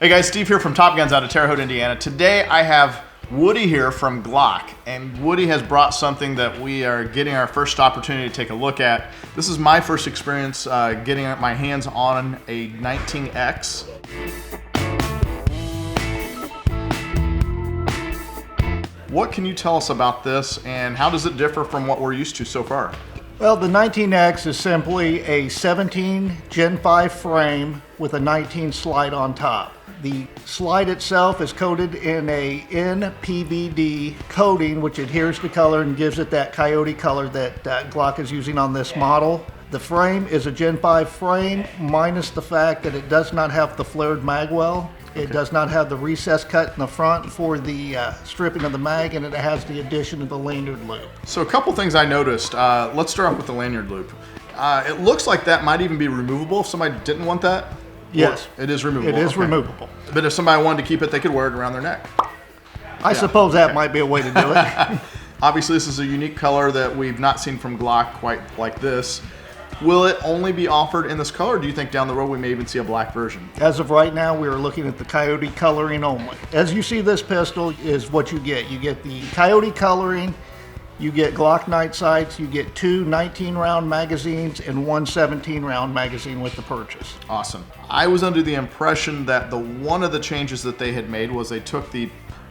Hey guys, Steve here from Top Guns out of Terre Haute, Indiana. Today I have Woody here from Glock, and Woody has brought something that we are getting our first opportunity to take a look at. This is my first experience getting my hands on a 19x. What can you tell us about this, and how does it differ from what we're used to so far? Well, the 19X is simply a 17 Gen 5 frame with a 19 slide on top. The slide itself is coated in a NPVD coating, which adheres to color and gives it that coyote color that Glock is using on this model. The frame is a Gen 5 frame, minus the fact that it does not have the flared mag well. It does not have the recess cut in the front for the stripping of the mag, and it has the addition of the lanyard loop. So a couple things I noticed. Let's start off with the lanyard loop. It looks like that might even be removable if somebody didn't want that. Yes. It is removable. It is removable. But if somebody wanted to keep it, they could wear it around their neck. I suppose that might be a way to do it. Obviously, this is a unique color that we've not seen from Glock quite like this. Will it only be offered in this color, or do you think down the road we may even see a black version? As of right now, we are looking at the coyote coloring only. As you see, this pistol is what you get. You get the coyote coloring, you get Glock night sights, you get 2 19-round magazines and 1 17-round magazine with the purchase. Awesome. I was under the impression that one of the changes that they had made was they took the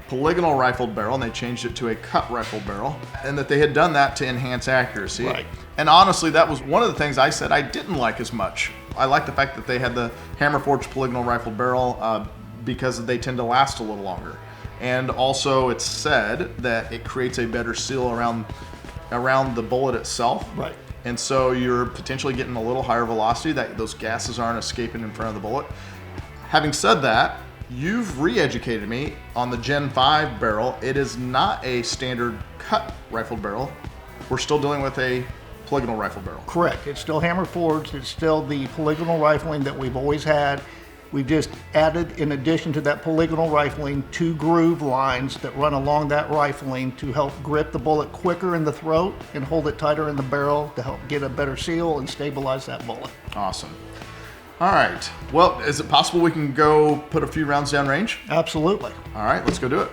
polygonal rifled barrel and they changed it to a cut rifle barrel, and that they had done that to enhance accuracy. Right. And honestly, that was one of the things I said I didn't like as much. I like the fact that they had the hammer forged polygonal rifled barrel because they tend to last a little longer. And also it's said that it creates a better seal around the bullet itself. Right. And so you're potentially getting a little higher velocity, that those gases aren't escaping in front of the bullet. Having said that, you've re-educated me on the Gen 5 barrel. It is not a standard cut rifled barrel. We're still dealing with a polygonal rifle barrel. Correct. It's still hammer forged. It's still the polygonal rifling that we've always had. We've just added, in addition to that polygonal rifling, 2 groove lines that run along that rifling to help grip the bullet quicker in the throat and hold it tighter in the barrel to help get a better seal and stabilize that bullet. Awesome. All right. Well, is it possible we can go put a few rounds down range? Absolutely. All right, let's go do it.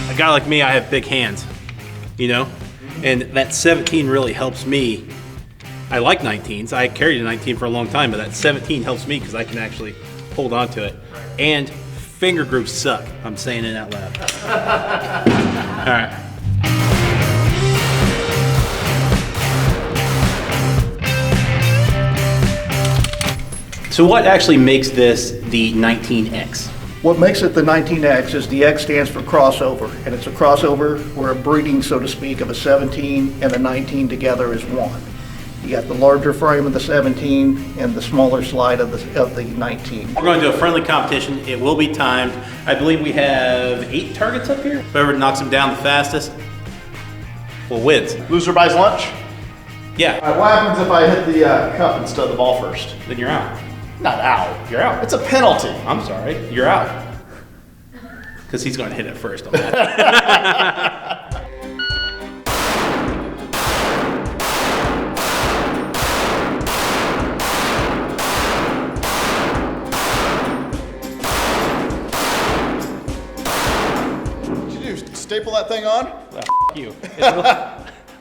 A guy like me, I have big hands, you know, and that 17 really helps me. I like 19s. I carried a 19 for a long time, but that 17 helps me because I can actually hold on to it. And finger grooves suck. I'm saying it out loud. All right. So what actually makes this the 19X? What makes it the 19X is the X stands for crossover, and it's a crossover where a breeding, so to speak, of a 17 and a 19 together is one. You got the larger frame of the 17 and the smaller slide of the 19. We're going to do a friendly competition. It will be timed. I believe we have 8 targets up here. Whoever knocks them down the fastest will wins. Loser buys lunch? Yeah. All right, what happens if I hit the cup instead of the ball first? Then you're out. Not out. You're out. It's a penalty. I'm sorry. You're out. Because he's going to hit it first. On that. Did you staple that thing on? Well, you. It's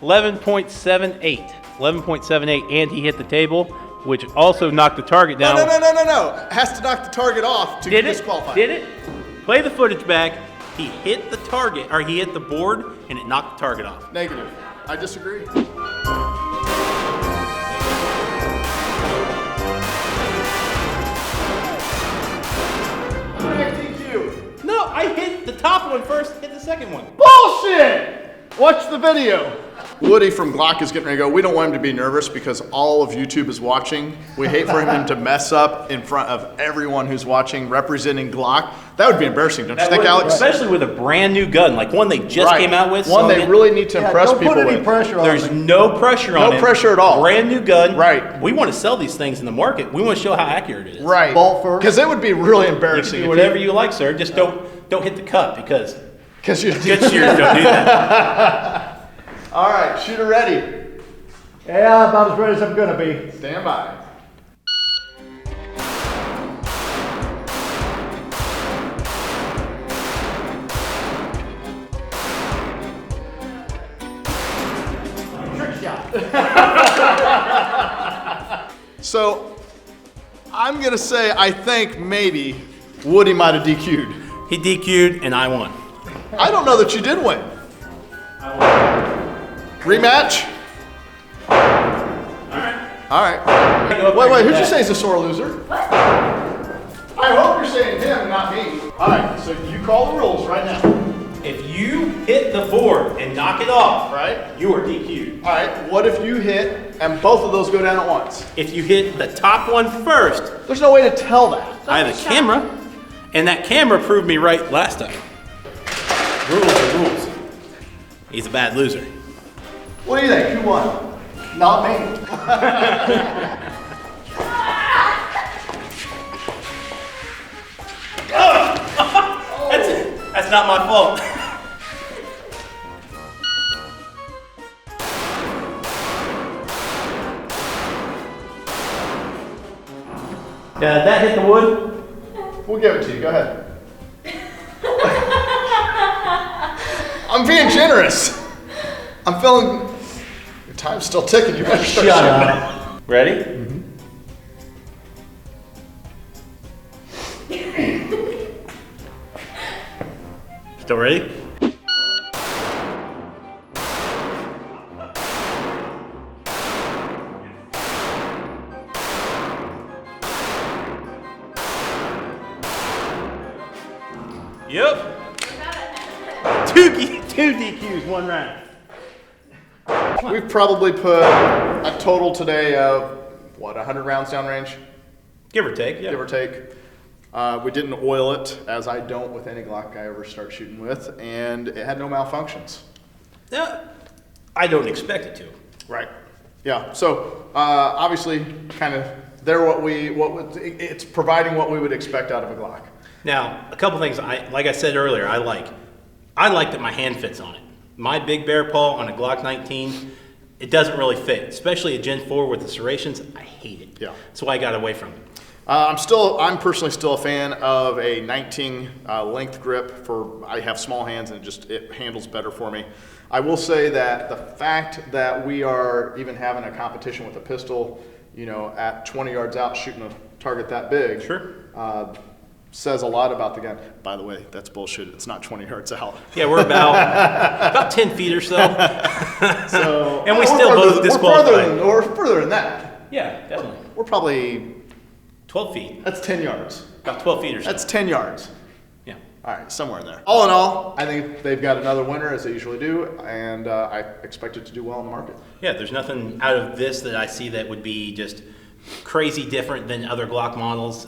11.78. 11.78, and he hit the table, which also knocked the target down. No. It has to knock the target off to disqualify. Did it? Play the footage back. He hit the target, or he hit the board, and it knocked the target off. Negative. I disagree. No, I hit the top one first, hit the second one. Bullshit! Watch the video. Woody from Glock is getting ready to go. We don't want him to be nervous because all of YouTube is watching. We hate for him to mess up in front of everyone who's watching, representing Glock. That would be embarrassing, don't you think, Alex? Especially with a brand new gun, like one they just came out with. One they really need to impress people with. Don't put any pressure on There's me. no pressure on it. No pressure at all. Brand new gun. Right. We want to sell these things in the market. We want to show how accurate it is. Right. Bolt first. Because it would be really You embarrassing. can do whatever you like, sir. Just don't hit the cup because Because you good shooters don't do that. All right, shooter ready. Yeah, about as ready as I'm gonna be. Stand by. Trick shot. So, I'm going to say I think maybe Woody might have DQ'd. He DQ'd and I won. I don't know that you did win. Rematch? All right. Wait, who'd you say is a sore loser? What? I hope you're saying him, not me. All right, so you call the rules right now. If you hit the board and knock it off, Right? you are DQ'd. All right, what if you hit and both of those go down at once? If you hit the top one first, There's no way to tell that. I have a camera, and that camera proved me right last time. Rules are rules. He's a bad loser. What do you think? Who won? Not me. That's not my fault. Did that hit the wood? We'll give it to you. Go ahead. I'm being generous. I'm feeling. Your time's still ticking. You better start Shut shooting. up. Ready? Still ready? Yep. Two DQs, one round. We've probably put a total today of, what, 100 rounds downrange? Give or take, yeah. Give or take. We didn't oil it, as I don't with any Glock I ever start shooting with, and it had no malfunctions. Yeah, I don't expect it to. Right. Yeah. So obviously, kind of, it's providing what we would expect out of a Glock. Now, a couple things. Like I said earlier, I like that my hand fits on it. My big bear paw on a Glock 19, it doesn't really fit, especially a Gen 4 with the serrations. I hate it. Yeah. That's why I got away from it. I'm personally still a fan of a 19 length grip I have small hands and it handles better for me. I will say that the fact that we are even having a competition with a pistol, at 20 yards out shooting a target that big. Sure. Says a lot about the gun. By the way, that's bullshit. It's not 20 yards out. Yeah, we're about 10 feet or so. So, and we still both disqualified. We're further than that. Yeah, definitely. We're probably 12 feet. That's 10 yards. About 12 feet or so. That's 10 yards. Yeah. All right, somewhere in there. All in all, I think they've got another winner, as they usually do, and I expect it to do well in the market. Yeah, there's nothing out of this that I see that would be just crazy different than other Glock models.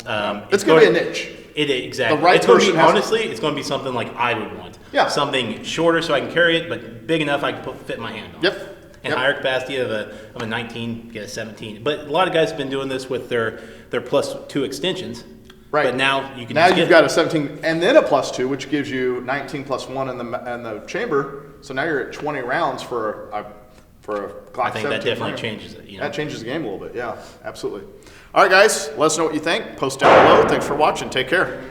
It's going to be a niche. Exactly. The right it's gonna be, person has honestly, it's going to be something like I would want. Yeah. Something shorter so I can carry it, but big enough I can fit my hand on. Yep. And higher capacity of a 19, get a 17. But a lot of guys have been doing this with their +2 extensions. Right. But now you can. Now you've got a 17 and then a +2, which gives you 19 +1 in the chamber. So now you're at 20 rounds for a Glock 17. I think that definitely changes it. That changes the game a little bit. Yeah, absolutely. All right, guys, let us know what you think. Post down below. Thanks for watching. Take care.